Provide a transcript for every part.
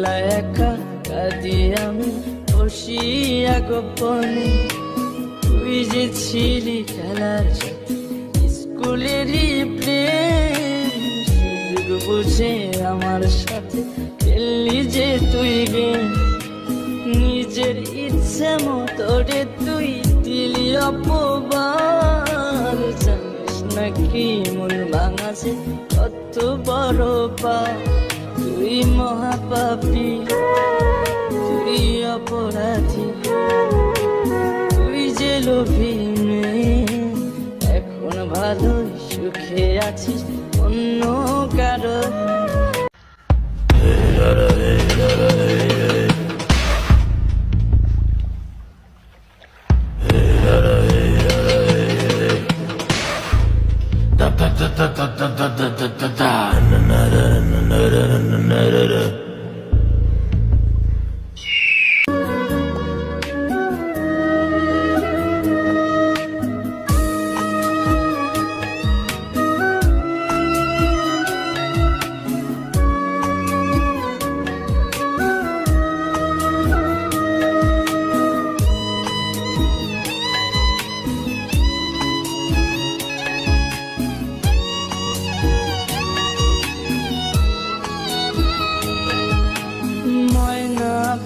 একলা একা কাঁদি আমি বসিয়া গোপনে। তুই যে ছিলি খেলার সাথে স্কুলেরই প্রেম, সুযোগ বুঝে আমার সাথে খেললি যে তুই গেম। নিজের ইচ্ছে মতো রে তুই দিলি অপবাদ, জানিস নাকি মন ভাঙাছে কত বড় পাপ। তুই মহাপাপী, তুই অপরাধী, তুই যে লোভী মেয়ে। এখন ভালো সুখে আছিস অন্য কারো।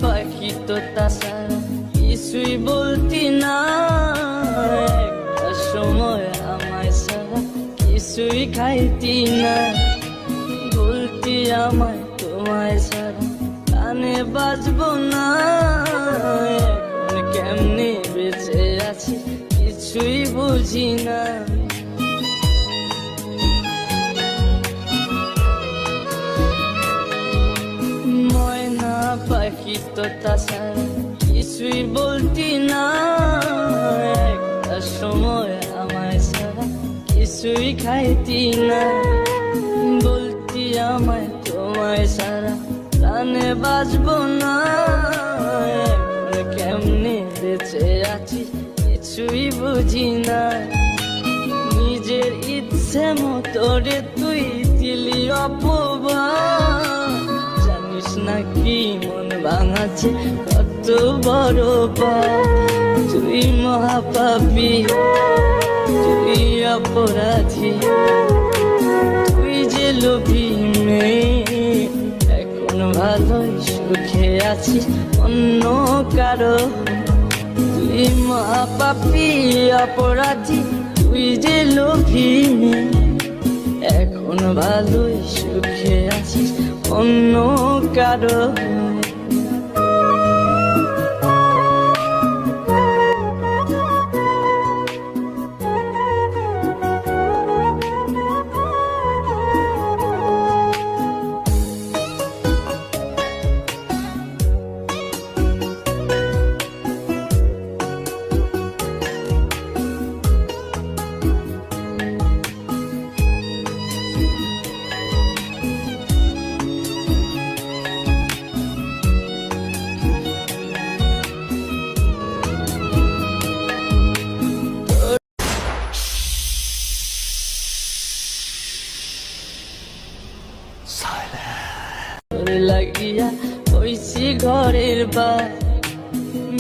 পাখি তো তাছাড়া কিছুই বলতি না, একটা সময় আমায় ছাড়া কিছুই খাইতি না। বলতি আমায় তোমায় ছাড়া কানে বাজবো না, এখন কেমনে বেঁচে আছি কিছুই বুঝি না। পাখি তো তাছাড়া কিছুই বলতি না, একটা সময় আমায় ছাড়া কিছুই খাইতি না। বলতি আমায় তোমায় ছাড়া প্রাণে বাঁচবো না, এখন কেমনে বেঁচে আছি কিছুই বুঝি না। নিজের ইচ্ছে মতো রে তুই দিলি অপবাদ, জানিস নাকি মন ভাঙাছে কত বড় পাপ। তুই মহাপাপী, তুই অপরাধী, তুই যে লোভী মেয়ে। এখন ভালোই সুখে আছিস অন্য কারো। তুই মহাপাপী অপরাধী, তুই যে লোভী মেয়ে। এখন ভালোই সুখে আছিস অন্য কারো। লাগিয়া হইছি ঘরের বার,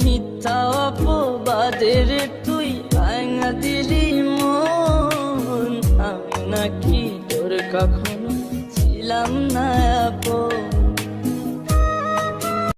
মিথ্যা অপবাদের তুই ভাঙা দিলি মন। আমি নাকি তোর কখনো ছিলাম না আপন।